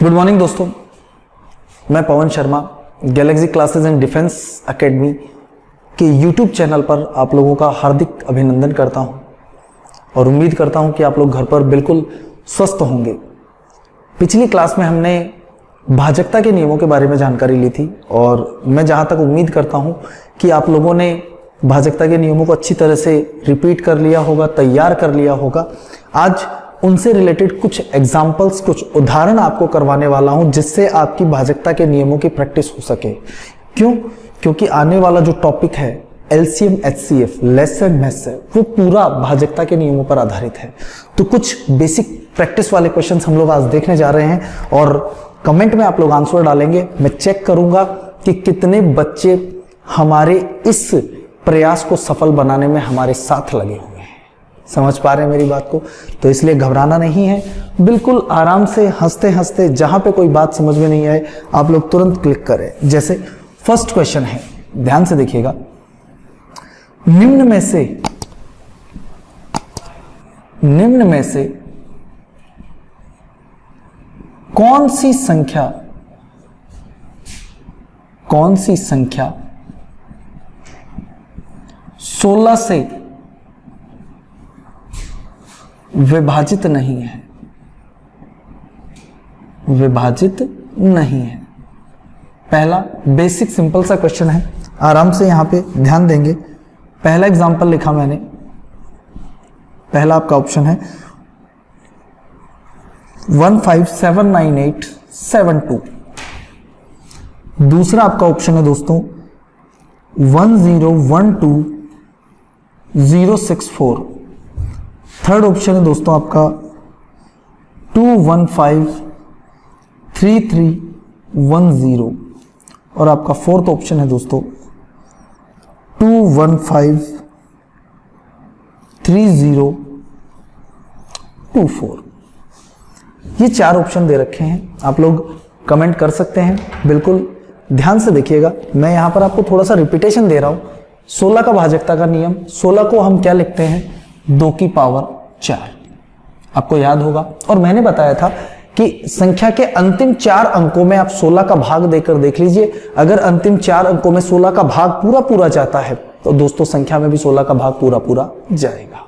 Good morning दोस्तों, मैं Pawan Sharma Galaxy Classes and Defence Academy के यूट्यूब चैनल पर आप लोगों का हार्दिक अभिनंदन करता हूं और उम्मीद करता हूं कि आप लोग घर पर बिल्कुल स्वस्थ होंगे। पिछली क्लास में हमने भाजकता के नियमों के बारे में जानकारी ली थी और मैं जहां तक उम्मीद करता हूं कि आप लोगों ने भाजकता के नियमों को अच्छी तरह से रिपीट कर लिया होगा, तैयार कर लिया होगा। आज उनसे रिलेटेड कुछ एग्जाम्पल्स, कुछ उदाहरण आपको करवाने वाला हूं जिससे आपकी भाजकता के नियमों की प्रैक्टिस हो सके। क्यों? क्योंकि आने वाला जो टॉपिक है एलसीएम एचसीएफ लेसन मैथ्स है, वो पूरा भाजकता के नियमों पर आधारित है। तो कुछ बेसिक प्रैक्टिस वाले क्वेश्चंस हम लोग आज देखने जा रहे हैं और कमेंट में आप लोग आंसर डालेंगे। मैं चेक करूंगा कि कितने बच्चे हमारे इस प्रयास को सफल बनाने में हमारे साथ लगे हुए हैं। समझ पा रहे हैं मेरी बात को? तो इसलिए घबराना नहीं है, बिल्कुल आराम से हंसते हंसते जहां पे कोई बात समझ में नहीं आए आप लोग तुरंत क्लिक करें। जैसे फर्स्ट क्वेश्चन है, ध्यान से देखिएगा। निम्न में से कौन सी संख्या 16 से विभाजित नहीं है? विभाजित नहीं है। पहला बेसिक सिंपल सा क्वेश्चन है, आराम से यहां पे ध्यान देंगे। पहला एग्जांपल लिखा मैंने, पहला आपका ऑप्शन है 1579872। दूसरा आपका ऑप्शन है दोस्तों 1012064। थर्ड ऑप्शन है दोस्तों आपका 2153310 और आपका फोर्थ ऑप्शन है दोस्तों 2153024। ये चार ऑप्शन दे रखे हैं, आप लोग कमेंट कर सकते हैं। बिल्कुल ध्यान से देखिएगा, मैं यहां पर आपको थोड़ा सा रिपीटेशन दे रहा हूं। 16 का भाजकता का नियम, 16 को हम क्या लिखते हैं? 2 की पावर 4, आपको याद होगा। और मैंने बताया था कि संख्या के अंतिम 4 अंकों में आप 16 का भाग देकर देख लीजिए। अगर अंतिम 4 अंकों में 16 का भाग पूरा जाता है तो दोस्तों संख्या में भी 16 का भाग पूरा जाएगा।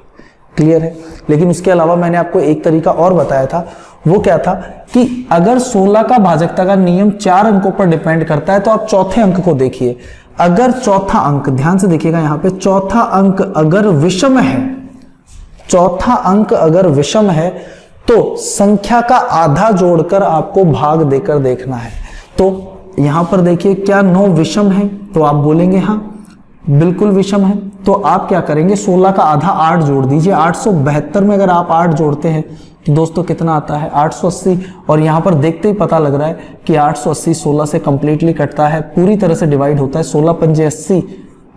क्लियर है? लेकिन उसके अलावा मैंने आपको एक तरीका और बताया था, वो क्या था कि अगर 16 का भाजकता का नियम 4 अंकों पर डिपेंड करता है तो आप चौथे अंक को देखिए। अगर चौथा अंक, ध्यान से देखिएगा यहां पे, चौथा अंक अगर विषम है, चौथा अंक अगर विषम है तो संख्या का आधा जोड़कर आपको भाग देकर देखना है। तो यहां पर देखिए, क्या 9 विषम है? तो आप बोलेंगे हाँ बिल्कुल विषम है। तो आप क्या करेंगे? 16 का आधा 8 जोड़ दीजिए। 872 में अगर आप 8 जोड़ते हैं तो दोस्तों कितना आता है? 880। और यहां पर देखते ही पता लग रहा है कि 880 16 से कंप्लीटली कटता है, पूरी तरह से डिवाइड होता है। 16 पंजे 80,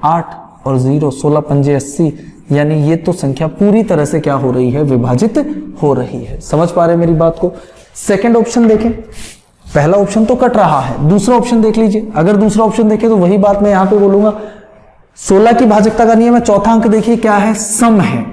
8 और 0, 16 पंजे 80, यानी ये तो संख्या पूरी तरह से क्या हो रही है? विभाजित हो रही है। समझ पा रहे हैं मेरी बात को? सेकंड ऑप्शन देखें, पहला ऑप्शन तो कट रहा है, दूसरा ऑप्शन देख लीजिए। अगर दूसरा ऑप्शन देखें तो वही बात मैं यहां पे बोलूंगा, 16 की भाजकता का नियम है, चौथा अंक देखिए क्या है? सम है।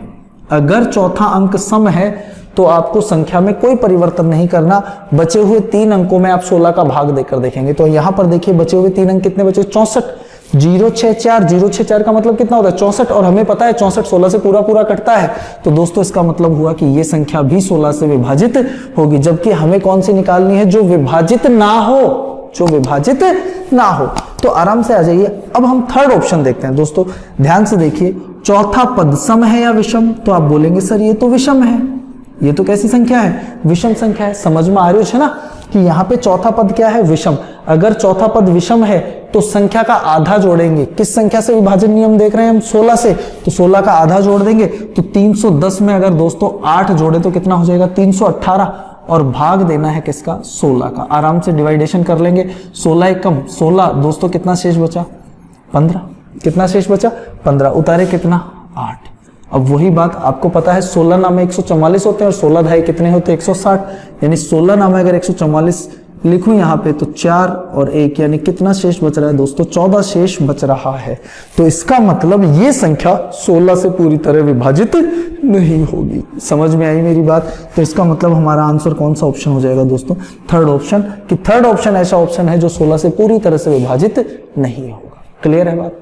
अगर चौथा अंक सम है तो आपको संख्या में कोई परिवर्तन नहीं करना। बचे हुए 3 अंकों में आप 16 का भाग देकर देखेंगे। तो यहां पर देखिए बचे हुए 3 अंक कितने बचे? 64। 064 का मतलब कितना होता है? 64। और हमें पता है 64 16 से पूरा कटता है। तो दोस्तों इसका मतलब हुआ कि ये संख्या भी 16 से विभाजित होगी, जबकि हमें कौन सी निकालनी है? जो विभाजित ना हो, जो विभाजित ना हो। तो आराम से आ जाइए। अब हम थर्ड ऑप्शन देखते हैं दोस्तों, ध्यान से देखिए। चौथा पद सम है या विषम? तो आप बोलेंगे सर ये तो विषम है, ये तो कैसी संख्या है? विषम संख्या है। समझ में आ रही है ना कि यहाँ पे चौथा पद क्या है? विषम। अगर चौथा पद विषम है तो संख्या का आधा जोड़ेंगे। किस संख्या से विभाजन नियम देख रहे हैं हम? 16 से। तो 16 का आधा जोड़ देंगे तो 310 में अगर दोस्तों 8 जोड़े तो कितना हो जाएगा? 318। और भाग देना है किसका? 16 का। आराम से डिवाइडेशन कर लेंगे। 16 कम 16 दोस्तों, कितना शेष बचा? 15। कितना शेष बचा? 15। उतारे कितना? 8। अब वही बात आपको पता है, 16 नामे 144 होते हैं और 16 धाई कितने होते हैं? 160। यानी 16 नामे अगर 144 लिखूं यहाँ पे तो 4 और 1 यानी कितना शेष बच रहा है दोस्तों, 14 शेष बच रहा है। तो इसका मतलब ये संख्या 16 से पूरी तरह विभाजित नहीं होगी। समझ में आई मेरी बात? तो इसका मतलब हमारा आंसर कौन सा ऑप्शन हो जाएगा दोस्तों, थर्ड ऑप्शन, कि थर्ड ऑप्शन ऐसा ऑप्शन है जो 16 से पूरी तरह से विभाजित नहीं होगा। क्लियर है बात?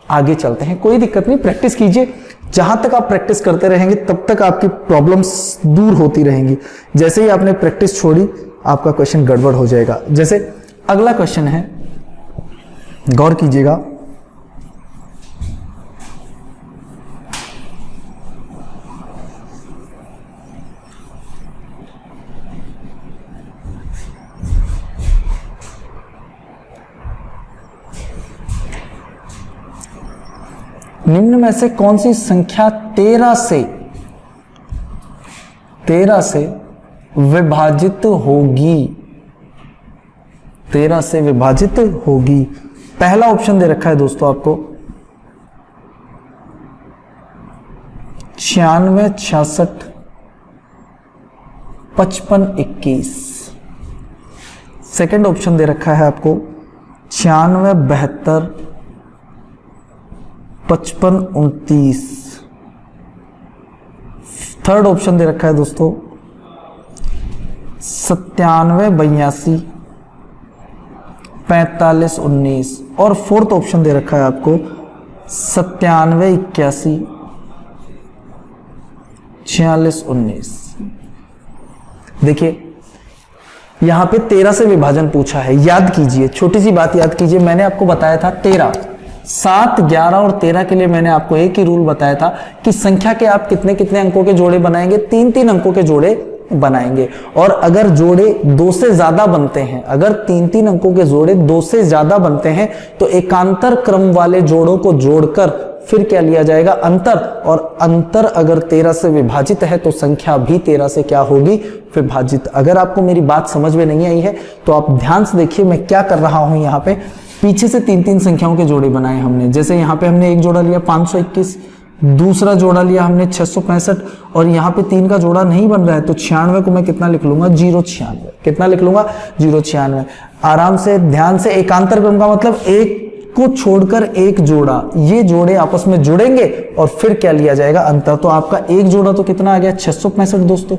आगे चलते हैं, कोई दिक्कत नहीं, प्रैक्टिस कीजिए। जहां तक आप प्रैक्टिस करते रहेंगे तब तक आपकी प्रॉब्लम्स दूर होती रहेंगी। जैसे ही आपने प्रैक्टिस छोड़ी आपका क्वेश्चन गड़बड़ हो जाएगा। जैसे अगला क्वेश्चन है, गौर कीजिएगा, निम्न में से कौन सी संख्या 13 से विभाजित होगी? 13 से विभाजित होगी। पहला ऑप्शन दे रखा है दोस्तों आपको 96, 66, 55, 21। सेकंड ऑप्शन दे रखा है आपको 96, 72, 55, 29। थर्ड ऑप्शन दे रखा है दोस्तों 97, 82, 45, 19। और फोर्थ ऑप्शन दे रखा है आपको 97, 81, 46, 19। देखिए यहां पे 13 से विभाजन पूछा है। याद कीजिए, छोटी सी बात याद कीजिए, मैंने आपको बताया था 13, 7, 11 और 13 के लिए मैंने आपको एक ही रूल बताया था कि संख्या के आप कितने कितने अंकों के जोड़े बनाएंगे, 3-3 अंकों के जोड़े बनाएंगे। और अगर जोड़े 2 से ज्यादा बनते हैं, अगर 3-3 अंकों के जोड़े 2 से ज्यादा बनते हैं तो एकांतर क्रम वाले जोड़ों को जोड़कर फिर क्या लिया जाएगा, अंतर। और अंतर अगर 13 से विभाजित है तो संख्या भी 13 से क्या होगी, विभाजित। अगर आपको मेरी बात समझ में नहीं आई है तो आप ध्यान से देखिए मैं क्या कर रहा हूं। यहाँ पे पीछे से 3-3 संख्याओं के जोड़े बनाए हमने। जैसे यहाँ पे हमने एक जोड़ा लिया 521, दूसरा जोड़ा लिया हमने 665, और यहाँ पे 3 का जोड़ा नहीं बन रहा है तो 96 को मैं कितना लिख लूंगा, 096। कितना लिख लूंगा, 096। आराम से ध्यान से, एकांतर क्रम का मतलब एक को छोड़कर एक जोड़ा, ये जोड़े आपस में जुड़ेंगे और फिर क्या लिया जाएगा, अंतर। तो आपका एक जोड़ा तो कितना आ गया, 665 दोस्तों।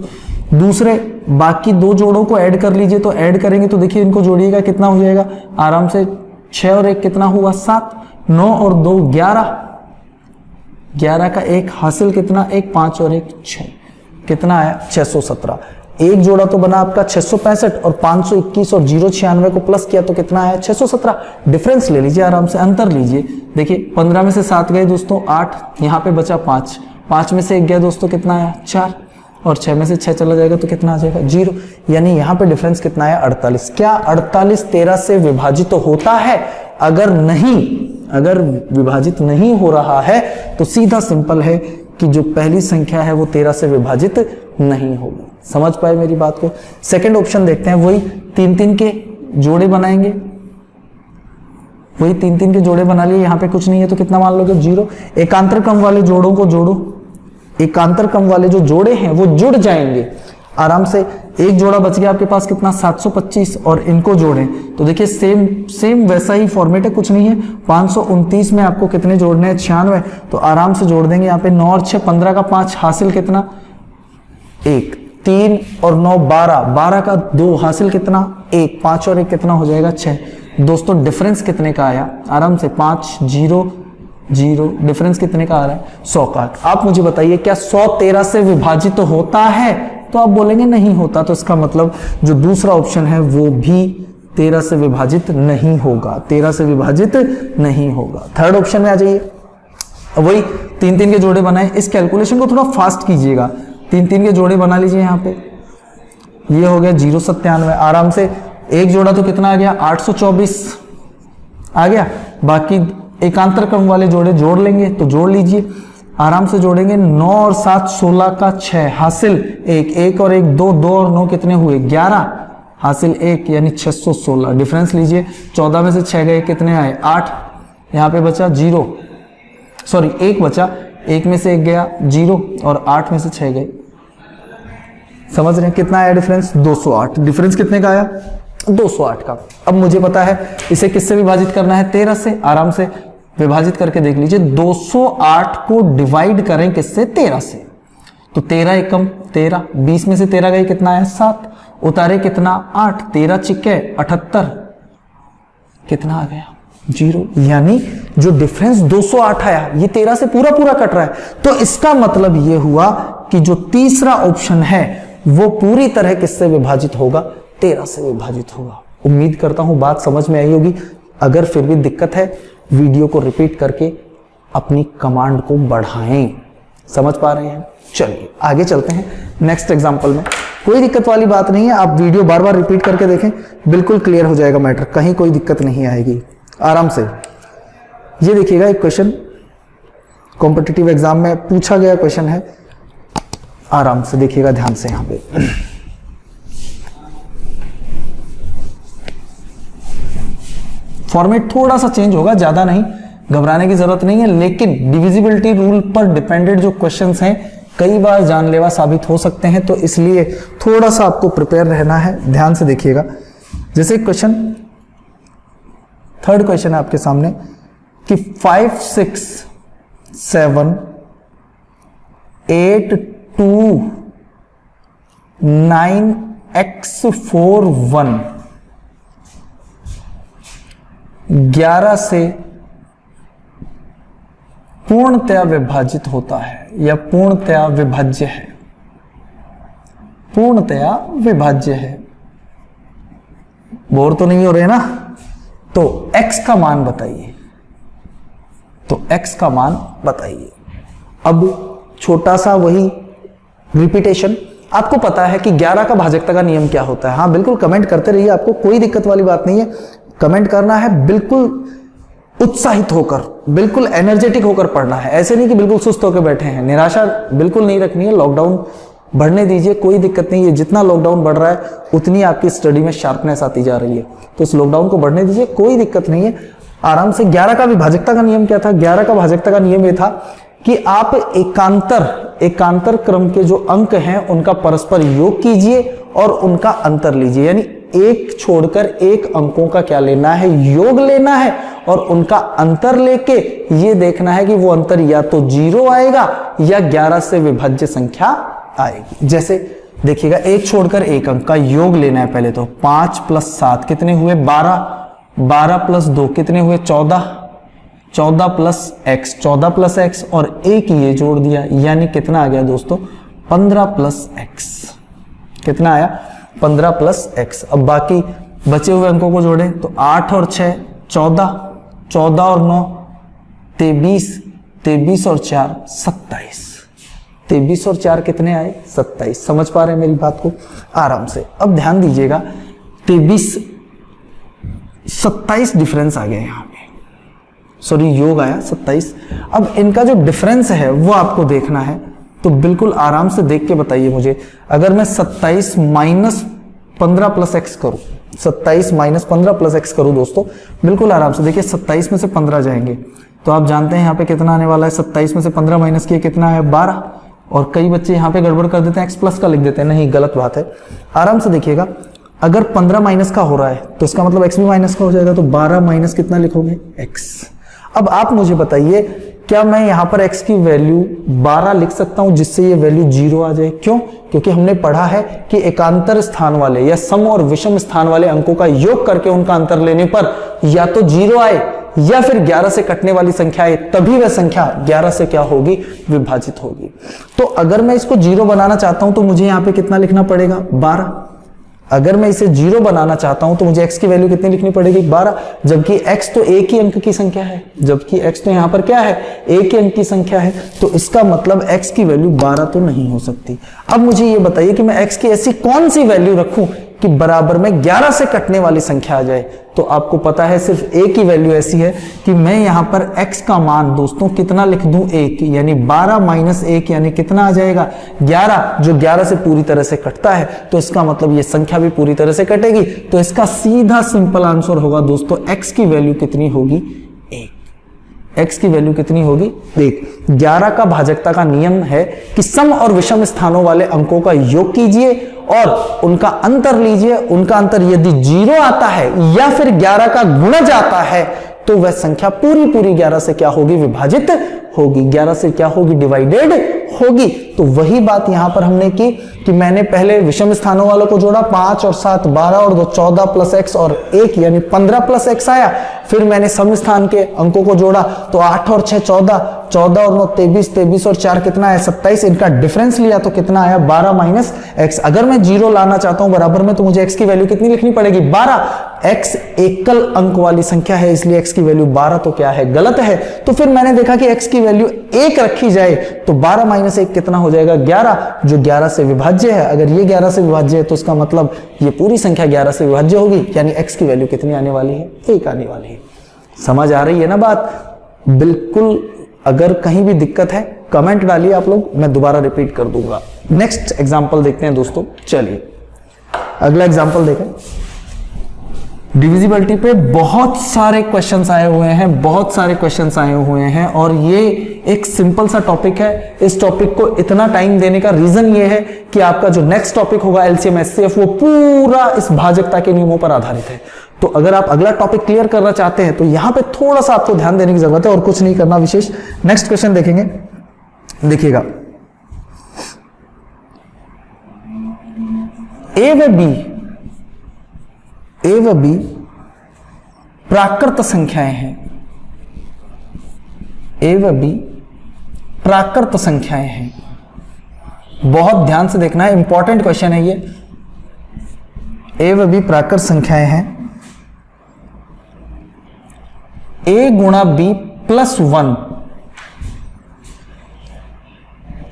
दूसरे बाकी 2 जोड़ों को ऐड कर लीजिए, तो ऐड करेंगे तो देखिए इनको जोड़िएगा कितना हो जाएगा, आराम से 6 और 1 कितना हुआ, 7, 9 और 2 11, 11 का 1 हासिल कितना, 1, 5 और 1 6, कितना आया 617। एक जोड़ा तो बना आपका 665 और 521 और 096 को प्लस किया तो कितना आया 617। डिफरेंस ले लीजिए, आराम से अंतर लीजिए। देखिए 15 में से 7 गए दोस्तों 8, यहाँ पे बचा 5, 5 में से 1 गया दोस्तों कितना आया 4, और 6 में से 6 चला जाएगा तो कितना आ जाएगा 0। यानी यहाँ पे डिफरेंस कितना आया 48। क्या 48 13 से विभाजित तो होता है? अगर नहीं, अगर विभाजित नहीं हो रहा है तो सीधा सिंपल है कि जो पहली संख्या है वो 13 से विभाजित नहीं होगी। समझ पाए मेरी बात को? सेकंड ऑप्शन देखते हैं, वही 3-3 के जोड़े बनाएंगे, वही 3-3 के जोड़े बना लिए, यहाँ पे कुछ नहीं है तो कितना मान लोगे 0। एकांतर क्रम वाले जोड़ों को जोड़ो, एकांतर क्रम वाले जो जोड़े हैं वो जुड़ जाएंगे आराम से। एक जोड़ा बच गया आपके पास कितना 725, और इनको जोड़ें तो देखिए सेम वैसा ही फॉर्मेट है, कुछ नहीं है। 529 में आपको कितने जोड़ने हैं 96, तो आराम से जोड़ देंगे यहाँ पे 9 और 6 15 का 5 हासिल कितना 1, 3 और 9 12, 12 का 2 हासिल कितना 1, 5 और 1 कितना हो जाएगा 6। दोस्तों डिफरेंस कितने का आया, आराम से 5 0 0, डिफरेंस कितने का आ रहा है 100 का। आप मुझे बताइए क्या 100 13 से विभाजित तो होता है? तो आप बोलेंगे नहीं होता, तो इसका मतलब जो दूसरा ऑप्शन है वो भी 13 से विभाजित नहीं होगा, 13 से विभाजित नहीं होगा। थर्ड ऑप्शन में आ जाइए, वही 3-3 के जोड़े बनाए। इस कैलकुलेशन को थोड़ा फास्ट कीजिएगा, 3-3 के जोड़े बना लीजिए। यहाँ पे ये हो गया 097, आराम से एक जोड़ा तो कितना आ गया 824 आ गया। बाकी एकांतर क्रम वाले जोड़े जोड़ लेंगे तो जोड़ लीजिए, आराम से जोड़ेंगे। 9 और 7 16 का 6 हासिल 1, 1 और 1 2, 2 और 9 कितने हुए 11 हासिल 1, यानी 616। डिफरेंस लीजिए, 14 में से 6 गए कितने आए 8, यहाँ पे बचा 0, सॉरी 1 बचा, 1 में से 1 गया 0 और 8 में से 6 गए। समझ रहे हैं कितना आया डिफरेंस 208। डिफरेंस कितने का आया 208 का। अब मुझे पता है इसे किससे विभाजित करना है, 13 से। आराम से विभाजित करके देख लीजिए, 208 को डिवाइड करें किससे, 13 से। तो 13 एकम 13, 20 में से 13 गई कितना है, 7, उतारे कितना 8, 13 चिक्के 78, कितना आ गया 0। यानी जो डिफरेंस 208 आया ये 13 से पूरा पूरा कट रहा है। तो इसका मतलब ये हुआ कि जो तीसरा ऑप्शन है वो पूरी तरह किससे विभाजित होगा, 13 से विभाजित होगा। उम्मीद करता हूं बात समझ में आई होगी। अगर फिर भी दिक्कत है, वीडियो को रिपीट करके अपनी कमांड को बढ़ाएं। समझ पा रहे हैं? चलिए आगे चलते हैं नेक्स्ट एग्जांपल में। कोई दिक्कत वाली बात नहीं है, आप वीडियो बार बार रिपीट करके देखें, बिल्कुल क्लियर हो जाएगा मैटर, कहीं कोई दिक्कत नहीं आएगी। आराम से ये देखिएगा, एक क्वेश्चन कॉम्पिटिटिव एग्जाम में पूछा गया क्वेश्चन है। आराम से देखिएगा ध्यान से। यहां पे फॉर्मेट थोड़ा सा चेंज होगा, ज्यादा नहीं, घबराने की जरूरत नहीं है। लेकिन डिविजिबिलिटी रूल पर डिपेंडेंट जो क्वेश्चंस हैं कई बार जानलेवा साबित हो सकते हैं, तो इसलिए थोड़ा सा आपको प्रिपेयर रहना है। ध्यान से देखिएगा। जैसे क्वेश्चन, थर्ड क्वेश्चन है आपके सामने कि 5, 6, 7, 8, 2, 9, x 4, 1 11 से पूर्णतया विभाजित होता है या पूर्णतया विभाज्य है। पूर्णतया विभाज्य है। बोर तो नहीं हो रहे ना? तो x का मान बताइए। तो x का मान बताइए। अब छोटा सा वही रिपीटेशन, आपको पता है कि 11 का भाजकता का नियम क्या होता है। हाँ बिल्कुल, कमेंट करते रहिए, आपको कोई दिक्कत वाली बात नहीं है। कमेंट करना है, बिल्कुल उत्साहित होकर, बिल्कुल एनर्जेटिक होकर पढ़ना है। ऐसे नहीं कि बिल्कुल सुस्त होकर बैठे हैं। निराशा बिल्कुल नहीं रखनी है। लॉकडाउन बढ़ने दीजिए, कोई दिक्कत नहीं है। जितना लॉकडाउन बढ़ रहा है उतनी आपकी स्टडी में शार्पनेस आती जा रही है। तो इस लॉकडाउन को बढ़ने दीजिए, कोई दिक्कत नहीं है। आराम से 11 का विभाजकता का नियम क्या था? 11 का भाजकता का नियम यह था कि आप एकांतर क्रम के जो अंक हैं उनका परस्पर योग कीजिए और उनका अंतर लीजिए। यानी एक छोड़कर एक अंकों का क्या लेना है, योग लेना है, और उनका अंतर लेके ये देखना है कि वो अंतर या तो 0 आएगा या 11 से विभाज्य संख्या आएगी। जैसे देखिएगा, एक छोड़कर एक अंक का योग लेना है पहले। तो 5 + 7 कितने हुए, 12, 12 + 2 कितने हुए, 14, 14 + x, 14 + x, और एक ये जोड़ दिया, यानी कितना आ गया दोस्तों, 15 + x। कितना आया, 15 + x। अब बाकी बचे हुए अंकों को जोड़ें तो 8 और 6 14, 14 और 9 23, 23 और 4 27, 23 और 4 कितने आए, 27। समझ पा रहे हैं मेरी बात को? आराम से अब ध्यान दीजिएगा। 23, 27 डिफरेंस आ गया यहाँ पे, सॉरी योग आया 27। अब इनका जो डिफरेंस है वो आपको देखना है, तो बिल्कुल आराम से देख के बताइए मुझे। अगर मैं 27 - 15 + x करूं, 27 - 15 + x करूं दोस्तों, बिल्कुल आराम से देखिए। 27 में से 15 जाएंगे तो आप जानते हैं यहाँ पे कितना आने वाला है। 27 में से 15 माइनस किए कितना है, 12। और कई बच्चे यहाँ पे गड़बड़ कर देते हैं, x प्लस का लिख देते हैं, नहीं गलत बात है। आराम से देखिएगा, अगर 15 माइनस का हो रहा है तो इसका मतलब x भी माइनस का हो जाएगा। तो 12 माइनस कितना लिखोगे, x। अब आप मुझे बताइए, क्या मैं यहां पर x की वैल्यू 12 लिख सकता हूं जिससे ये वैल्यू 0 आ जाए? क्यों? क्योंकि हमने पढ़ा है कि एकांतर स्थान वाले या सम और विषम स्थान वाले अंकों का योग करके उनका अंतर लेने पर या तो 0 आए या फिर 11 से कटने वाली संख्या आए, तभी वह संख्या 11 से क्या होगी, विभाजित होगी। तो अगर मैं इसको 0 बनाना चाहता हूं तो मुझे यहां पे कितना लिखना पड़ेगा, 12। अगर मैं इसे 0 बनाना चाहता हूं तो मुझे x की वैल्यू कितनी लिखनी पड़ेगी, 12। जबकि x तो एक ही अंक की संख्या है, जबकि x तो यहां पर क्या है, एक ही अंक की संख्या है। तो इसका मतलब x की वैल्यू 12 तो नहीं हो सकती। अब मुझे ये बताइए कि मैं x की ऐसी कौन सी वैल्यू रखूं कि बराबर में 11 से कटने वाली संख्या आ जाए। तो आपको पता है सिर्फ एक ही वैल्यू ऐसी है कि मैं यहां पर x का मान दोस्तों कितना लिख दूं, 1, यानी 12 - 1 यानी कितना आ जाएगा, 11, जो 11 से पूरी तरह से कटता है। तो इसका मतलब ये संख्या भी पूरी तरह से कटेगी। तो इसका सीधा सिंपल आंसर होगा दोस्तों, x की वैल्यू कितनी होगी, 1। x की वैल्यू कितनी होगी? देख, 11 का भाजकता का नियम है कि सम और विषम स्थानों वाले अंकों का योग कीजिए और उनका अंतर लीजिए। उनका अंतर यदि 0 आता है या फिर 11 का गुणज आता है तो वह संख्या पूरी पूरी 11 से क्या होगी? विभाजित होगी। 11 से क्या होगी? डिवाइडेड होगी। तो वही बात यहां पर हमने की कि मैंने पहले विषम स्थानों वालों को जोड़ा, 5 और 7 12 और 2 14 प्लस x और 1 यानी 15 प्लस x आया। फिर मैंने सम स्थान के अंकों को जोड़ा तो 8 और 6 14, 14 और 9 23, 23 और 4 कितना है? 27। इनका डिफरेंस लिया तो कितना आया? 12 माइनस x। अगर मैं 0 लाना चाहता हूं बराबर में तो मुझे x की वैल्यू कितनी लिखनी पड़ेगी? 12। x एकल अंक वाली संख्या है इसलिए x की वैल्यू 12 तो क्या है? गलत है। तो फिर मैंने देखा कि x की वैल्यू 1 रखी जाए तो 12 माइनस 1 कितना हो जाएगा? 11, जो 11 से विभाज्य है। अगर ये 11 से विभाज्य है तो इसका मतलब ये पूरी संख्या 11 से विभाज्य होगी, यानी x की वैल्यू कितनी आने वाली है? 1 आने वाली है। समझ आ रही है ना बात? बिल्कुल। अगर कहीं भी दिक्कत है कमेंट डालिए आप लोग, मैं दोबारा रिपीट कर दूंगा। नेक्स्ट एग्जांपल देखते हैं दोस्तों। चलिए अगला एग्जांपल देखें। डिविजिबिलिटी पे बहुत सारे क्वेश्चंस आए हुए हैं, बहुत सारे क्वेश्चंस आए हुए हैं और ये एक सिंपल सा टॉपिक है। इस टॉपिक को इतना टाइम देने का रीजन ये है कि आपका जो नेक्स्ट टॉपिक होगा एलसीएम एचसीएफ वो पूरा इस भाजकता के नियमों पर आधारित है। तो अगर आप अगला टॉपिक क्लियर करना चाहते हैं तो यहां पे थोड़ा सा आपको ध्यान देने की जरूरत है और कुछ नहीं करना विशेष। नेक्स्ट क्वेश्चन देखेंगे, देखिएगा। ए व बी प्राकृत संख्याएं हैं। ए व बी प्राकृत संख्याएं हैं। बहुत ध्यान से देखना है, इंपॉर्टेंट क्वेश्चन है ये। ए व बी प्राकृत संख्याएं हैं। a गुणा बी प्लस 1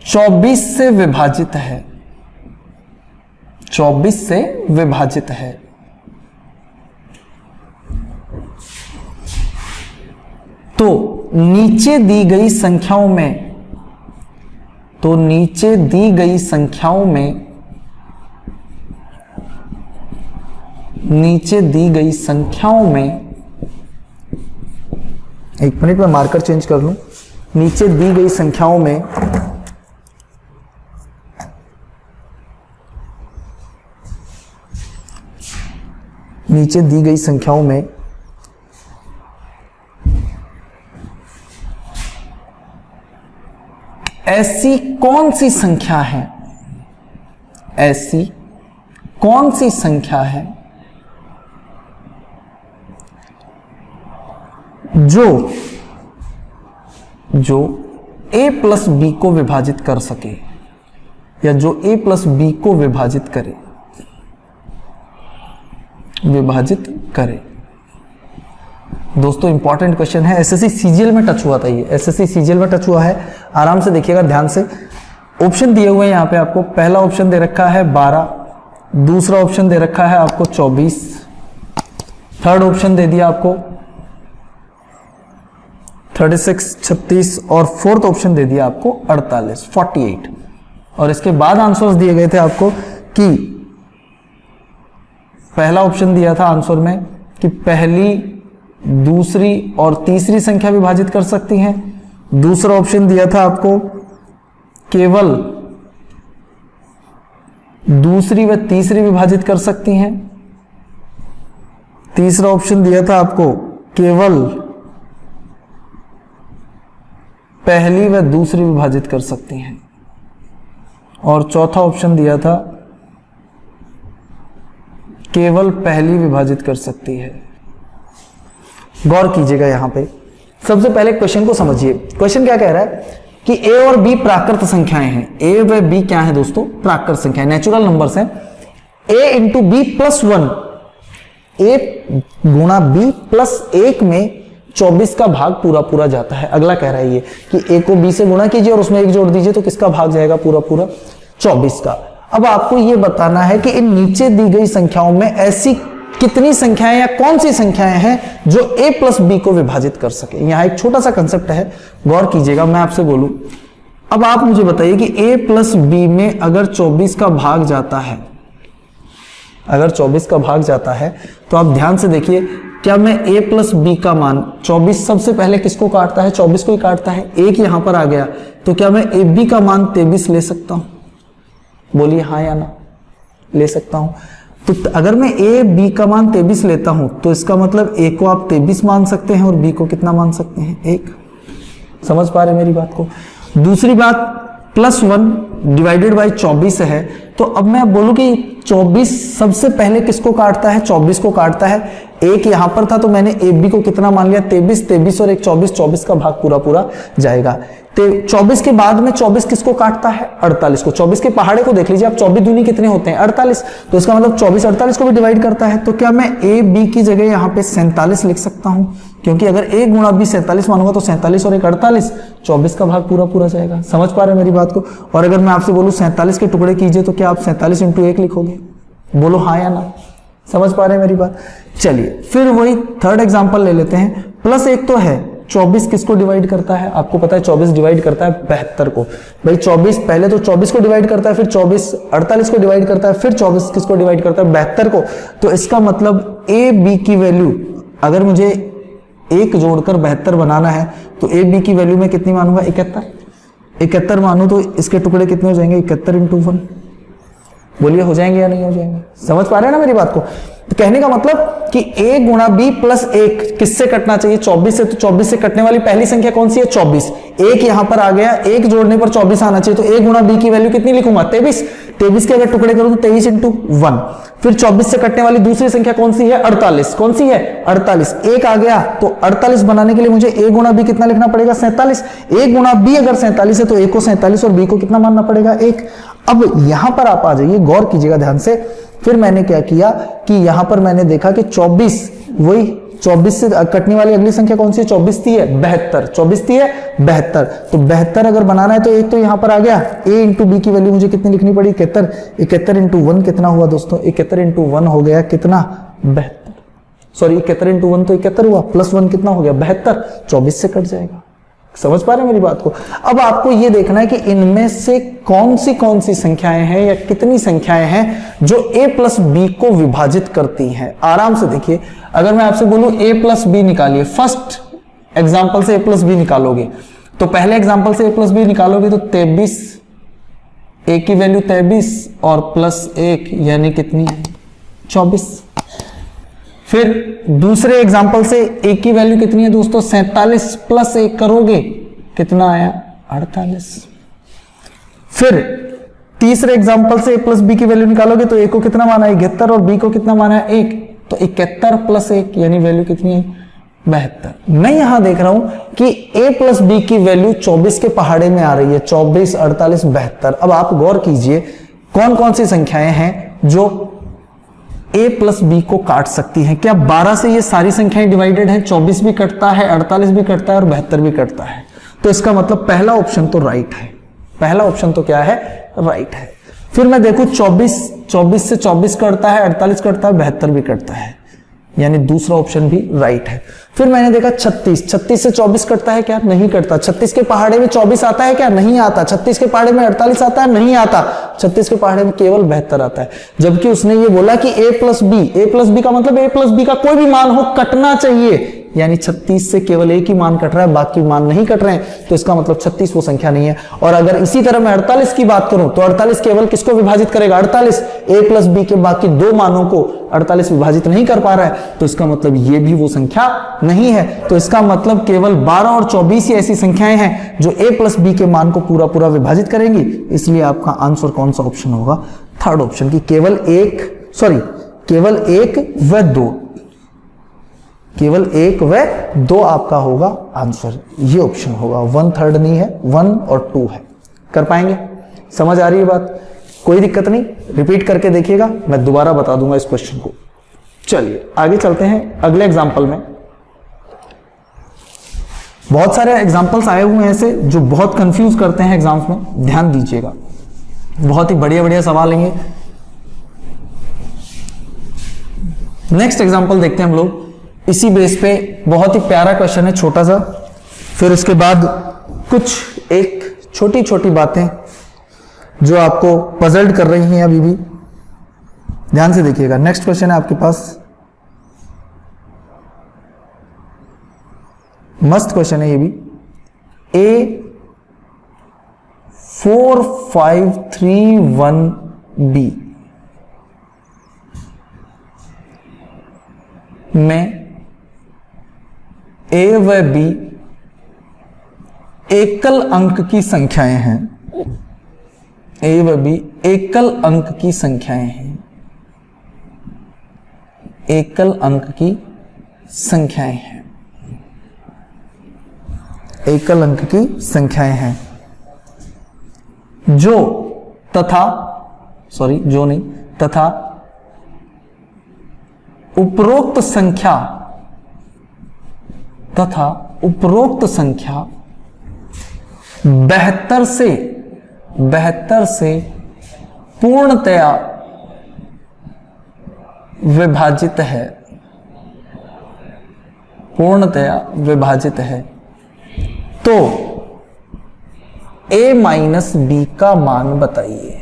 24 से विभाजित है। 24 से विभाजित है। तो नीचे दी गई संख्याओं में, तो नीचे दी गई संख्याओं में, नीचे दी गई संख्याओं में, एक मिनट में मार्कर चेंज कर लूं। नीचे दी गई संख्याओं में नीचे दी गई संख्याओं में ऐसी कौन सी संख्या है, ऐसी कौन सी संख्या है जो a प्लस बी को विभाजित कर सके, या जो a प्लस बी को विभाजित करे, विभाजित करे। दोस्तों इंपॉर्टेंट क्वेश्चन है, एसएससी सीजीएल में टच हुआ था ये, एसएससी सीजीएल में टच हुआ है। आराम से देखिएगा ध्यान से। ऑप्शन दिए हुए हैं यहाँ पे आपको। पहला ऑप्शन दे रखा है 12, दूसरा ऑप्शन दे रखा है आपको 24, थर्ड ऑप्शन दे दिया आपको 36, 36 और फोर्थ ऑप्शन दे दिया आपको 48, 48। और इसके बाद आंसर्स दिए गए थे आपको कि पहला ऑप्शन दिया था आंसर में कि पहली, दूसरी और तीसरी संख्या विभाजित कर सकती हैं। दूसरा ऑप्शन दिया था आपको केवल दूसरी व तीसरी विभाजित कर सकती हैं। तीसरा ऑप्शन दिया था आपको केवल पहली व दूसरी विभाजित कर सकती हैं। और चौथा ऑप्शन दिया था केवल पहली विभाजित कर सकती है। गौर कीजिएगा यहां पे। सबसे पहले क्वेश्चन को समझिए। क्वेश्चन क्या कह रहा है कि a और b प्राकृत संख्याएं हैं। a व b क्या है दोस्तों? प्राकृत संख्याएं, नेचुरल नंबर्स हैं। a into B plus 1, a गुणा b प्लस 1 में 24 का भाग पूरा पूरा जाता है। अगला कह रहा है ये कि a को b से गुणा कीजिए और उसमें 1 जोड़ दीजिए तो किसका भाग जाएगा? पूरा पूरा 24 का। अब आपको ये बताना है कि इन नीचे दी गई संख्याओं में ऐसी कितनी संख्याएं या कौन सी संख्याएं हैं जो a प्लस बी को विभाजित कर सके। यहां एक छोटा सा कंसेप्ट है, गौर कीजिएगा। मैं आपसे बोलूं, अब आप मुझे बताइए कि a प्लस बी में अगर 24 का भाग जाता है, अगर 24 का भाग जाता है तो आप ध्यान से देखिए क्या मैं a प्लस बी का मान 24 सबसे पहले किसको काटता है? 24 को ही काटता है। एक यहां पर आ गया, तो क्या मैं ए बी का मान 23 ले सकता हूं? बोलिए हाँ या ना। ले सकता हूं। तो अगर मैं ए बी का मान 23 लेता हूं तो इसका मतलब ए को आप 23 मान सकते हैं और बी को कितना मान सकते हैं? 1। समझ पा रहे मेरी बात को? दूसरी बात, +1 डिवाइडेड बाई 24 है, तो अब मैं बोलूं कि 24 सबसे पहले किसको काटता है? 24 को काटता है। एक यहां पर था तो मैंने ए बी को कितना मान लिया? 23। 23 और एक 24, 24 का भाग पूरा पूरा जाएगा। 24 के बाद में 24 किसको काटता है? 48 को। 24 के पहाड़े को देख लीजिए आप, 24 दूनी कितने होते हैं? 48। तो इसका मतलब 24 48 को भी डिवाइड करता है। तो क्या मैं ए बी की जगह यहाँ पे 47 लिख सकता हूं? क्योंकि अगर a गुणा b 47 मानूंगा तो 47 और एक 48, 24 का भाग पूरा पूरा जाएगा। समझ पा रहे हैं मेरी बात को? और अगर मैं आपसे बोलूं 47 के टुकड़े कीजिए तो क्या आप 47 × 1 लिखोगे? बोलो हाँ या ना। समझ पा रहे हैं मेरी बात? चलिए फिर वही थर्ड एग्जांपल ले लेते हैं। +1 तो है, 24 किसको डिवाइड करता है? आपको पता है 24 डिवाइड करता है 72 को। भाई 24 पहले तो 24 को डिवाइड करता है, फिर 24 48 को डिवाइड करता है, फिर 24 किसको डिवाइड करता है? 72 को। तो इसका मतलब ए बी की वैल्यू, अगर मुझे 1 जोड़कर 72 बनाना है तो ए बी की वैल्यू में कितनी मानूंगा? 71। 71 मानू तो इसके टुकड़े कितने हो जाएंगे? 71 × 1। बोलिए हो जाएंगे या नहीं हो जाएंगे? समझ पा रहे हैं ना मेरी बात को? तो कहने का मतलब कि a गुणा b + 1 किससे कटना चाहिए? 24 से। तो 24 से कटने वाली पहली संख्या कौन सी है? 24। एक यहां पर आ गया, एक जोड़ने पर 24 आना चाहिए, तो a गुणा b की वैल्यू कितनी लिखूंगा? 23। 23 के अगर टुकड़े करूं तो 23 × 1। फिर 24 से कटने वाली दूसरी संख्या कौन सी है? 48। कौन सी है? 48। एक आ गया, तो 48 बनाने के लिए मुझे a गुणा b कितना लिखना पड़ेगा? 47। a गुणा b अगर 47 है तो a को 47 और b को कितना मानना पड़ेगा? 1। अब यहां पर आप आ जाइए, गौर कीजिएगा ध्यान से। फिर मैंने क्या किया कि यहां पर मैंने देखा कि 24, वही 24 से कटने वाली अगली संख्या कौन सी है? 24 थी है 72। 24 थी है 72। तो 72 अगर बनाना है तो एक तो यहां पर आ गया, a × b की वैल्यू मुझे कितनी लिखनी पड़ी? 71। 71 × 1 कितना हुआ दोस्तों? 71 × 1 हो गया कितना? 72। सॉरी 71 × 1 तो 71 हुआ, +1 कितना हो गया? 72। 24 से कट जाएगा। समझ पा रहे हैं मेरी बात को? अब आपको यह देखना है कि इनमें से कौन सी संख्याएं हैं या कितनी संख्याएं हैं जो a + b को विभाजित करती हैं। आराम से देखिए, अगर मैं आपसे बोलूं a + b निकालिए, फर्स्ट एग्जांपल से a + b निकालोगे, तो पहले एग्जांपल से a + b निकालोगे तो 23, a की वैल्यू 23 और +1 यानी कितनी है? 24। फिर दूसरे एग्जाम्पल से a की वैल्यू कितनी है दोस्तों? 47 + 1 करोगे कितना आया? 48। फिर तीसरे एग्जाम्पल से a + b की वैल्यू निकालोगे तो a को कितना माना है? 71 और b को कितना माना है? 1। तो 71 + 1 यानी वैल्यू कितनी है? 72। मैं यहां देख रहा हूं कि a + b की वैल्यू 24 के पहाड़े में आ रही है, 24 48 72। अब आप गौर कीजिए कौन कौन सी संख्याएं हैं जो a + b को काट सकती हैं। क्या 12 से ये सारी संख्याएं डिवाइडेड हैं? 24 भी कटता है, 48 भी कटता है और 72 भी कटता है। तो इसका मतलब पहला ऑप्शन तो राइट है। पहला ऑप्शन तो क्या है? राइट है। फिर मैं देखूं 24 से 24 कटता है, 48 कटता है, 72 भी कटता है, यानी दूसरा ऑप्शन भी राइट है। फिर मैंने देखा 36 से 24 कटता है क्या? नहीं कटता। 36 के पहाड़े में 24 आता है क्या? नहीं आता। 36 के पहाड़े में 48 आता है? नहीं आता। 36 के पहाड़े में केवल 72 आता है। जबकि उसने ये बोला कि a + b का मतलब a + b का कोई भी मान हो कटना चाहिए, यानी 36 से केवल एक ही मान कट रहा है, बाकी मान नहीं कट रहे हैं, तो इसका मतलब 36 वो संख्या नहीं है। और अगर इसी तरह मैं 48 की बात करूं तो 48 केवल किसको विभाजित करेगा? 48 a + b के बाकी दो मानों को 48 विभाजित नहीं कर पा रहा है, तो इसका मतलब ये भी वो संख्या नहीं है। तो इसका मतलब केवल 12 और 24 ही ऐसी संख्याएं हैं जो a + b के मान को पूरा पूरा विभाजित करेंगी। इसलिए आपका आंसर कौन सा ऑप्शन होगा? थर्ड ऑप्शन की केवल एक व दो, केवल 1 व 2 आपका होगा आंसर। ये ऑप्शन होगा, 1/3 नहीं है, 1 और 2 है। कर पाएंगे? समझ आ रही है बात? कोई दिक्कत नहीं, रिपीट करके देखिएगा, मैं दोबारा बता दूंगा इस क्वेश्चन को। चलिए आगे चलते हैं अगले एग्जाम्पल में। बहुत सारे एग्जाम्पल्स आए हुए हैं ऐसे जो बहुत कंफ्यूज करते हैं एग्जाम्स में, ध्यान दीजिएगा। बहुत ही बढ़िया बढ़िया सवाल लेंगे। नेक्स्ट एग्जाम्पल देखते हैं हम लोग इसी बेस पे। बहुत ही प्यारा क्वेश्चन है, छोटा सा। फिर उसके बाद कुछ एक छोटी छोटी बातें जो आपको पजल्ड कर रही हैं अभी भी। ध्यान से देखिएगा। नेक्स्ट क्वेश्चन है आपके पास मस्त क्वेश्चन है ये भी। A4531B में A व B एकल अंक की संख्याएं हैं। A व B एकल अंक की संख्याएं हैं, एकल अंक की संख्याएं हैं, एकल अंक की संख्याएं हैं जो तथा उपरोक्त संख्या 72 से पूर्णतया विभाजित है, तो A माइनस बी का मान बताइए।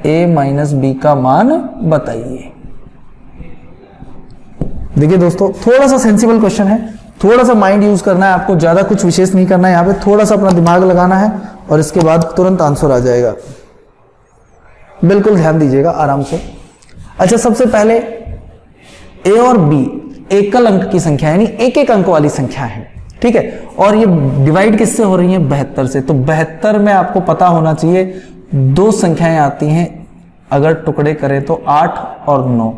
A माइनस बी का मान बताइए। देखिए दोस्तों, थोड़ा सा सेंसिबल क्वेश्चन है, थोड़ा सा माइंड यूज करना है आपको, ज्यादा कुछ विशेष नहीं करना है यहां पे, थोड़ा सा अपना दिमाग लगाना है और इसके बाद तुरंत आंसर आ जाएगा। बिल्कुल ध्यान दीजिएगा आराम से। अच्छा, सबसे पहले A और B एकल अंक की संख्या यानी एक एक अंक वाली संख्या है, ठीक है, और ये डिवाइड किससे हो रही है? 72 से। तो 72 में आपको पता होना चाहिए दो संख्याएं आती हैं, अगर टुकड़े करें तो 8 और 9,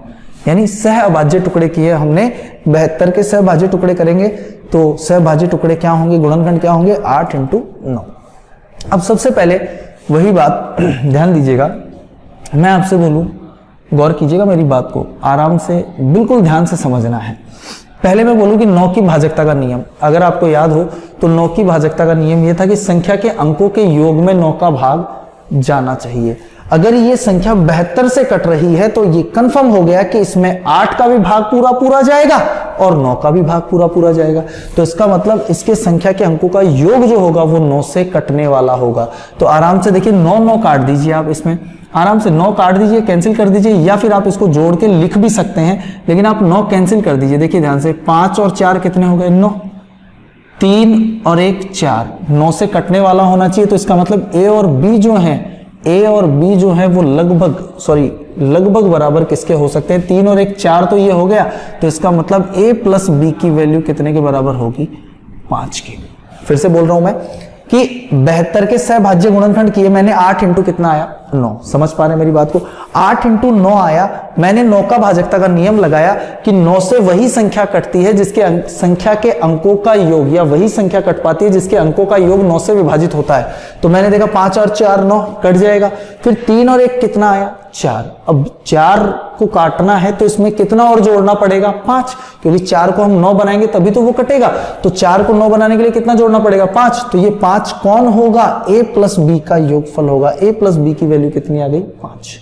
यानी सह अभाज्य टुकड़े किए हमने। 72 के सहभाज्य टुकड़े करेंगे तो सहभाज्य टुकड़े क्या होंगे, गुणनखंड क्या होंगे? 8 × 9। अब सबसे पहले वही बात ध्यान दीजिएगा, मैं आपसे बोलूं, गौर कीजिएगा मेरी बात को, आराम से बिल्कुल ध्यान से समझना है। पहले मैं बोलूं कि 9 की भाजकता का नियम, अगर आपको याद हो तो 9 की भाजकता का नियम यह था कि संख्या के अंकों के योग में 9 का भाग जाना चाहिए। अगर ये संख्या 72 से कट रही है तो ये कंफर्म हो गया कि इसमें 8 का भी भाग पूरा जाएगा और 9 का भी भाग पूरा जाएगा। तो इसका मतलब इसके संख्या के अंकों का योग जो होगा वो 9 से कटने वाला होगा। तो आराम से देखिए, 9 काट दीजिए आप, इसमें आराम से 9 काट दीजिए, कैंसिल कर दीजिए, या फिर आप इसको जोड़ के लिख भी सकते हैं, लेकिन आप 9 कैंसिल कर दीजिए। देखिए ध्यान से, 5 और 4 कितने हो गए? 9। 3 और 1 4, 9 से कटने वाला होना चाहिए। तो इसका मतलब A और B जो है वो लगभग बराबर किसके हो सकते हैं? 3 और 1 4 तो ये हो गया। तो इसका मतलब A प्लस B की वैल्यू कितने के बराबर होगी? 5 की। फिर से बोल रहा हूं मैं कि 72 के सहभाज्य गुणनखंड किए मैंने, 8 इंटू कितना आया? 9। समझ पा रहे हैं मेरी बात को? 8 इंटू 9 आया, मैंने 9 का भाजकता का नियम लगाया कि 9 से वही संख्या कटती है जिसके संख्या के अंकों का योग, या वही संख्या कट पाती है जिसके अंकों का योग 9 से विभाजित होता है। तो मैंने देखा 5 और 4 9 कट जाएगा। फिर 3 और 1 कितना आया? 4। अब 4 को काटना है तो इसमें कितना और जोड़ना पड़ेगा? 5, क्योंकि 4 को हम 9 बनाएंगे तभी तो वो कटेगा। तो 4 को 9 बनाने के लिए कितना जोड़ना पड़ेगा? 5। तो ये 5 कौन होगा? A प्लस B का योगफल होगा। A प्लस B की वैल्यू कितनी आ गई? 5।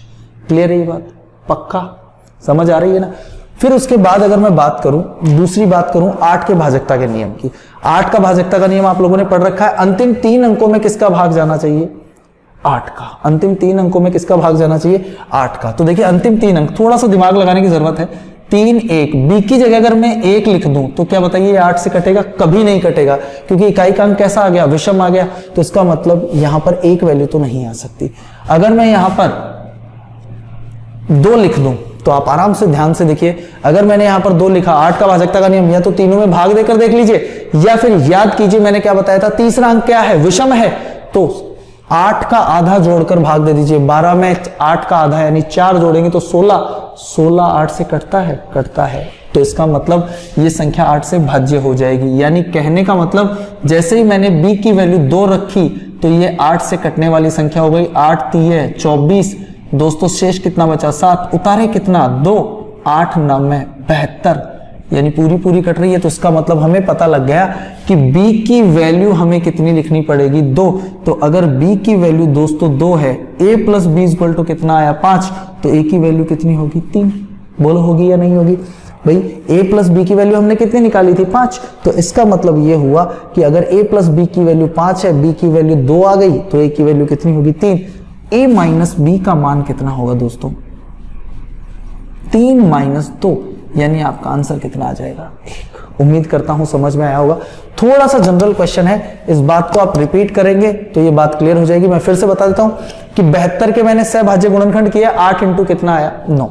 क्लियर है ये बात? पक्का समझ आ रही है ना? फिर उसके बाद अगर मैं बात करूं, दूसरी बात करूं 8 के भाजकता के नियम की। 8 का भाजकता का नियम आप लोगों ने पढ़ रखा है। अंतिम 3 अंकों में किसका भाग जाना चाहिए? 8 का। अंतिम 3 अंकों में किसका भाग जाना चाहिए? 8 का। तो देखिए अंतिम 3 अंक, थोड़ा सा दिमाग लगाने की जरूरत है। 3 1, B की जगह अगर मैं 1 लिख दूं तो क्या बताइए 8 से कटेगा? कभी नहीं कटेगा, क्योंकि इकाई का अंक कैसा आ गया? विषम आ गया। तो इसका मतलब यहां पर 1 वैल्यू तो नहीं आ सकती। अगर मैं यहां पर 2 लिख दूं तो आप आराम से ध्यान से देखिए, अगर मैंने यहां पर 2 लिखा, 8 का भाजकता का नियम, या तो तीनों में भाग देकर देख लीजिए, या फिर याद कीजिए मैंने क्या बताया था, तीसरा अंक क्या है? विषम है। तो 8 का आधा जोड़कर भाग दे दीजिए। 12 में 8 का आधा यानी 4 जोड़ेंगे तो 16 8 से कटता है। तो इसका मतलब ये संख्या 8 से भाज्य हो जाएगी। यानी कहने का मतलब जैसे ही मैंने B की वैल्यू 2 रखी तो ये 8 से कटने वाली संख्या हो गई। 8 3 24, दोस्तों शेष कितना बचा? 7। उतारे कितना? 2। 8 9 72, यानी पूरी कट रही है। तो इसका मतलब हमें पता लग गया कि B की वैल्यू हमें कितनी लिखनी पड़ेगी? 2। तो अगर B की वैल्यू दोस्तों 2 है, A plus B equal to कितना आया? 5। तो A की वैल्यू कितनी होगी? 3। बोलो होगी या नहीं होगी? भाई A प्लस B की वैल्यू हमने कितनी निकाली थी? 5। तो इसका मतलब ये हुआ कि अगर A प्लस B की वैल्यू 5 है, B की वैल्यू 2 आ गई, तो A की वैल्यू कितनी होगी? 3। A माइनस B का मान कितना होगा दोस्तों? 3 - 2, यानी आपका आंसर कितना आ जाएगा 1। उम्मीद करता हूं समझ में आया होगा। थोड़ा सा जनरल क्वेश्चन है, इस बात को आप रिपीट करेंगे तो ये बात क्लियर हो जाएगी। मैं फिर से बता देता हूं कि 72 के मैंने सहभाज्य गुणनखंड किया, 8 इंटू कितना आया 9।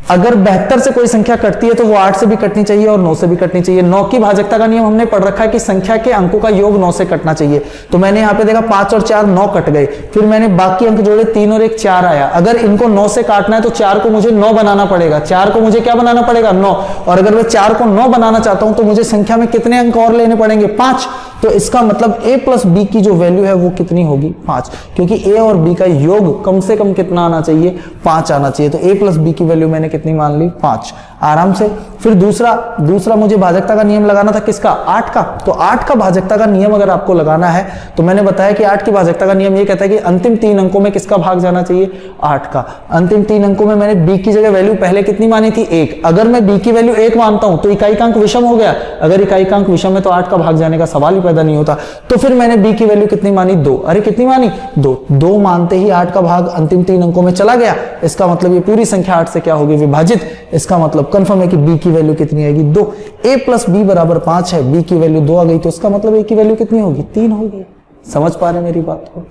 अगर 72 से कोई संख्या कटती है तो वो 8 से भी कटनी चाहिए और 9 से भी कटनी चाहिए। 9 की भाजकता का नियम हमने पढ़ रखा है कि संख्या के अंकों का योग 9 से कटना चाहिए। तो मैंने यहाँ पे देखा 5 और 4 9 कट गए, फिर मैंने बाकी अंक जोड़े 3 और 1 4 आया। अगर इनको 9 से काटना है तो 4 को मुझे 9 बनाना पड़ेगा। 4 को मुझे क्या बनाना पड़ेगा 9, और अगर मैं 4 को 9 बनाना चाहता हूं तो मुझे संख्या में कितने अंक और लेने पड़ेंगे 5। तो इसका मतलब a प्लस बी की जो वैल्यू है वो कितनी होगी 5, क्योंकि a और b का योग कम से कम कितना आना चाहिए 5 आना चाहिए। तो a प्लस बी की वैल्यू मैंने कितनी मान ली 5 आराम से। फिर दूसरा मुझे भाजकता का नियम लगाना था, किसका 8 का। तो 8 का भाजकता का नियम अगर आपको लगाना है तो मैंने बताया कि 8 की भाजकता का नियम ये कहता है कि अंतिम 3 अंकों में किसका भाग जाना चाहिए 8 का। अंतिम 3 अंकों में मैंने b की जगह वैल्यू पहले कितनी मानी थी 1। अगर मैं b की वैल्यू 1 मानता हूं तो इकाई-अंक विषम हो गया। अगर इकाई-अंक विषम है तो 8 का भाग जाने का सवाल ही पैदा नहीं होता। तो फिर मैंने b की वैल्यू कितनी मानी 2। अरे कितनी मानी 2 मानते ही 8 का भाग अंतिम 3 अंकों में चला गया। इसका मतलब ये पूरी संख्या 8 से क्या होगी विभाजित। इसका मतलब कंफर्म है कि b की वैल्यू कितनी आएगी 2। a प्लस बी बराबर 5 है, b की वैल्यू 2 आ गई तो इसका मतलब a की वैल्यू कितनी होगी 3 होगी। समझ पा रहे हैं मेरी बात को।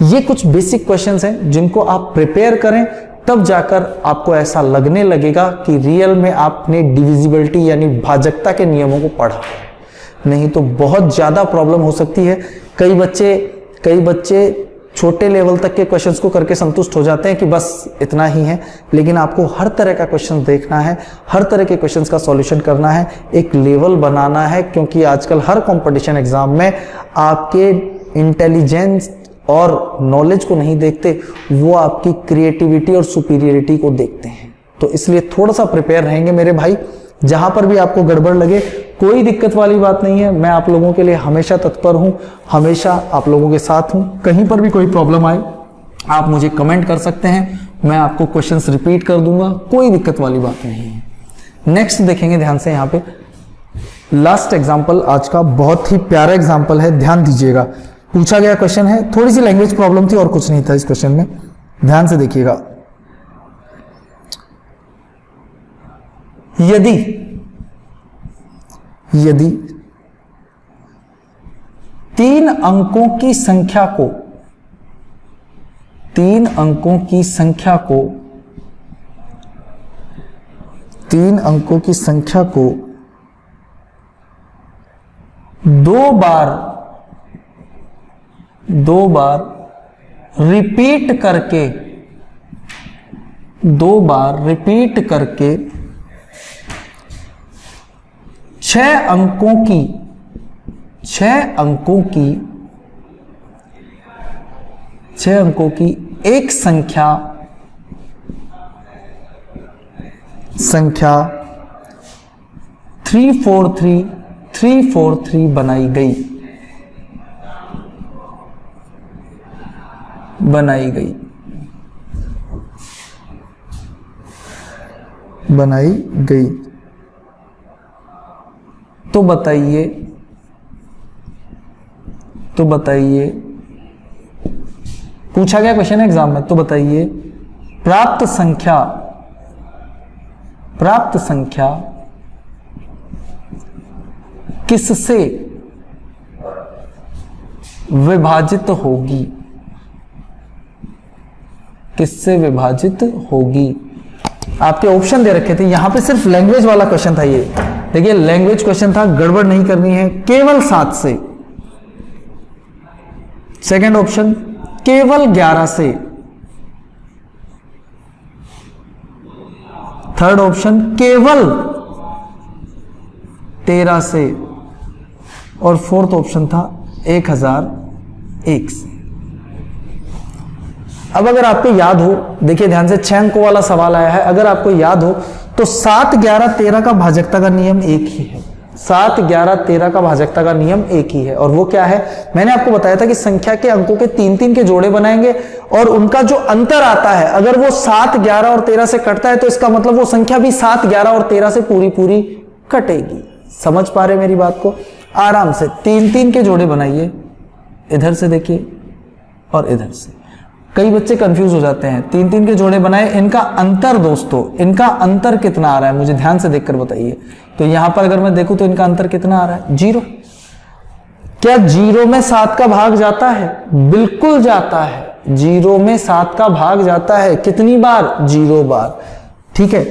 ये कुछ बेसिक क्वेश्चंस हैं जिनको आप प्रिपेयर करें, तब जाकर आपको ऐसा लगने लगेगा कि रियल में आपने डिविजिबिलिटी यानी भाजकता के नियमों को पढ़ा। नहीं तो बहुत ज्यादा प्रॉब्लम हो सकती है। कई बच्चे छोटे लेवल तक के क्वेश्चंस को करके संतुष्ट हो जाते हैं कि बस इतना ही है, लेकिन आपको हर तरह का क्वेश्चन देखना है, हर तरह के क्वेश्चंस का सॉल्यूशन करना है, एक लेवल बनाना है। क्योंकि आजकल हर कंपटीशन एग्जाम में आपके इंटेलिजेंस और नॉलेज को नहीं देखते, वो आपकी क्रिएटिविटी और सुपीरियरिटी को देखते हैं। तो इसलिए थोड़ा सा प्रिपेयर रहेंगे मेरे भाई। जहां पर भी आपको गड़बड़ लगे कोई दिक्कत वाली बात नहीं है, मैं आप लोगों के लिए हमेशा तत्पर हूं, हमेशा आप लोगों के साथ हूं। कहीं पर भी कोई प्रॉब्लम आए आप मुझे कमेंट कर सकते हैं, मैं आपको क्वेश्चंस रिपीट कर दूंगा, कोई दिक्कत वाली बात नहीं है। नेक्स्ट देखेंगे ध्यान से। यहाँ पे लास्ट एग्जाम्पल आज का बहुत ही प्यारा एग्जाम्पल है, ध्यान दीजिएगा। पूछा गया क्वेश्चन है, थोड़ी सी लैंग्वेज प्रॉब्लम थी और कुछ नहीं था इस क्वेश्चन में, ध्यान से देखिएगा। यदि 3 अंकों की संख्या को 3 अंकों की संख्या को 2 बार रिपीट करके 6 अंकों की एक संख्या 343 बनाई गई। तो बताइए पूछा गया क्वेश्चन है एग्जाम में, तो बताइए प्राप्त संख्या किससे विभाजित होगी। आपके ऑप्शन दे रखे थे, यहां पे सिर्फ लैंग्वेज वाला क्वेश्चन था। ये देखिए लैंग्वेज क्वेश्चन था, गड़बड़ नहीं करनी है, केवल 7 से। सेकंड ऑप्शन केवल 11 से। थर्ड ऑप्शन केवल 13 से। और फोर्थ ऑप्शन था 1001 से। अब अगर आपको याद हो, देखिए ध्यान से 6 अंकों वाला सवाल आया है, अगर आपको याद हो तो 7, 11, 13 का भाजकता का नियम एक ही है। 7, 11, 13 का भाजकता का नियम एक ही है, और वो क्या है, मैंने आपको बताया था कि संख्या के अंकों के 3-3 के जोड़े बनाएंगे और उनका जो अंतर आता है, अगर वो 7, 11 और 13 से कटता है तो इसका मतलब वो संख्या भी 7, 11 और 13 से पूरी कटेगी। समझ पा रहे मेरी बात को। आराम से 3-3 के जोड़े बनाइए, इधर से देखिए और इधर से। कई बच्चे कंफ्यूज हो जाते हैं, 3-3 के जोड़े बनाए, इनका अंतर दोस्तों, इनका अंतर कितना आ रहा है मुझे ध्यान से देखकर बताइए। तो यहां पर अगर मैं देखूं तो इनका अंतर कितना आ रहा है, 0। क्या 0 में 7 का भाग जाता है? बिल्कुल जाता है, 0 में 7 का भाग जाता है। कितनी बार? 0 बार। ठीक है।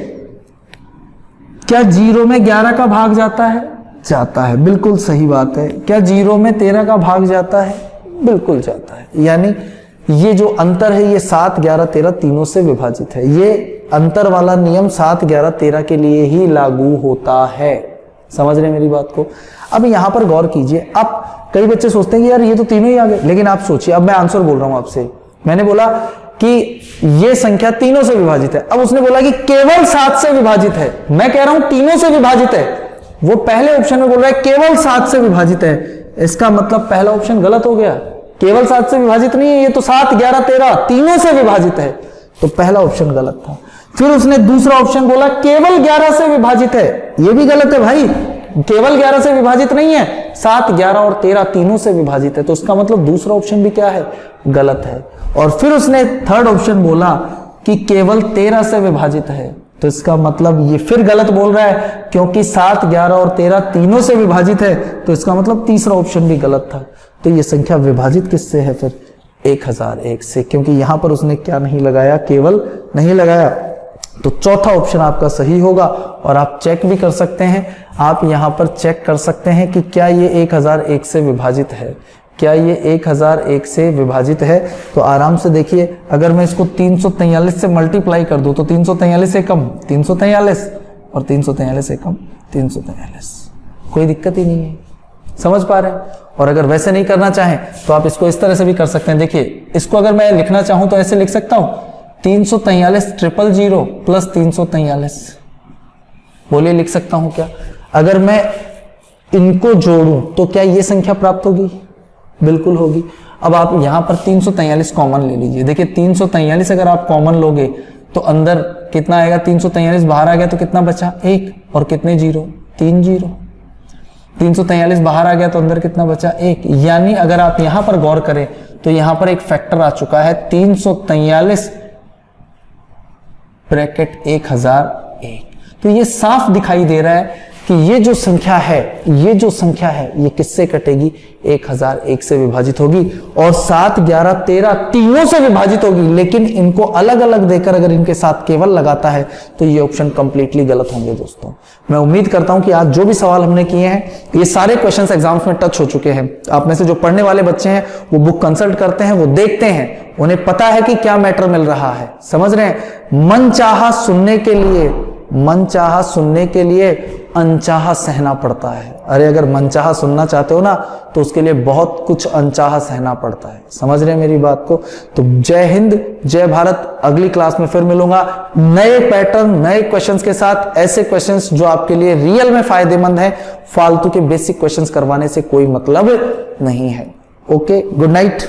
क्या 0 में 11 का भाग जाता है? जाता है, बिल्कुल सही बात है। क्या 0 में 13 का भाग जाता है? बिल्कुल जाता है। यानी ये जो अंतर है ये 7, 11, 13 तीनों से विभाजित है। ये अंतर वाला नियम 7, 11, 13 के लिए ही लागू होता है। समझ रहे हैं मेरी बात को? अब यहां पर गौर कीजिए। अब कई बच्चे सोचते हैं कि यार ये तो तीनों ही आ गए, लेकिन आप सोचिए, अब मैं आंसर बोल रहा हूं आपसे। मैंने बोला कि ये संख्या तीनों से विभाजित है, अब उसने बोला कि केवल 7 से विभाजित है। मैं कह रहा हूं तीनों से विभाजित है, वो पहले ऑप्शन में बोल रहा है केवल 7 से विभाजित है। इसका मतलब पहला ऑप्शन गलत हो गया, केवल 7 से विभाजित नहीं है, ये तो 7, 11, 13 तीनों से विभाजित है, तो पहला ऑप्शन गलत था। फिर उसने दूसरा ऑप्शन बोला केवल 11 से विभाजित है, ये भी गलत है भाई, केवल 11 से विभाजित नहीं है, 7, 11 और 13 तीनों से विभाजित है, तो उसका मतलब दूसरा ऑप्शन भी क्या है, गलत है। और फिर उसने थर्ड ऑप्शन बोला कि केवल 13 से विभाजित है, तो इसका मतलब ये फिर गलत बोल रहा है, क्योंकि 7, 11 और 13 तीनों से विभाजित है, तो इसका मतलब तीसरा ऑप्शन भी गलत था। तो ये संख्या विभाजित किससे है फिर? 1001 से, क्योंकि यहां पर उसने क्या नहीं लगाया, केवल नहीं लगाया। तो चौथा ऑप्शन आपका सही होगा। और आप चेक भी कर सकते हैं, आप यहां पर चेक कर सकते हैं कि क्या ये 1001 से विभाजित है, क्या ये 1001 से विभाजित है। तो आराम से देखिए, अगर मैं इसको 343 से मल्टीप्लाई कर दूं तो 343 से कम 343 और 343 से कम 343, कोई दिक्कत ही नहीं है। समझ पा रहे हैं? और अगर वैसे नहीं करना चाहें तो आप इसको इस तरह से भी कर सकते हैं। देखिए, इसको अगर मैं लिखना चाहूं तो ऐसे लिख सकता हूं, 343 000 प्लस 343। बोलिए, लिख सकता हूं क्या? अगर मैं इनको जोड़ूं तो क्या ये संख्या प्राप्त होगी? बिल्कुल होगी। अब आप यहां पर 343 कॉमन ले लीजिए। देखिए, 343 अगर आप कॉमन लोगे तो अंदर कितना आएगा, 343 बाहर आ गया तो कितना बचा, 1, और कितने जीरो, 3 जीरो। 343 बाहर आ गया तो अंदर कितना बचा, 1। यानी अगर आप यहां पर गौर करें तो यहां पर एक फैक्टर आ चुका है, 343 ब्रैकेट 1001। तो ये साफ दिखाई दे रहा है कि ये जो संख्या है, ये किससे कटेगी, 1001 से विभाजित होगी, और 7, 11, 13 तीनों से विभाजित होगी। लेकिन इनको अलग अलग देकर अगर इनके साथ केवल लगाता है तो ये ऑप्शन कंप्लीटली गलत होंगे। दोस्तों, मैं उम्मीद करता हूं कि आज जो भी सवाल हमने किए हैं, ये सारे क्वेश्चंस एग्जाम्स में टच हो चुके हैं। आप में से जो पढ़ने वाले बच्चे हैं वो बुक कंसल्ट करते हैं, वो देखते हैं, उन्हें पता है कि क्या मैटर मिल रहा है। समझ रहे हैं? मनचाहा सुनने के लिए अनचाहा सहना पड़ता है। अरे अगर मनचाहा सुनना चाहते हो ना तो उसके लिए बहुत कुछ अनचाहा सहना पड़ता है। समझ रहे हैं मेरी बात को? तो जय हिंद, जय भारत। अगली क्लास में फिर मिलूंगा नए पैटर्न, नए क्वेश्चंस के साथ, ऐसे क्वेश्चंस जो आपके लिए रियल में फायदेमंद है। फालतू के बेसिक क्वेश्चंस करवाने से कोई मतलब नहीं है। Okay, good night.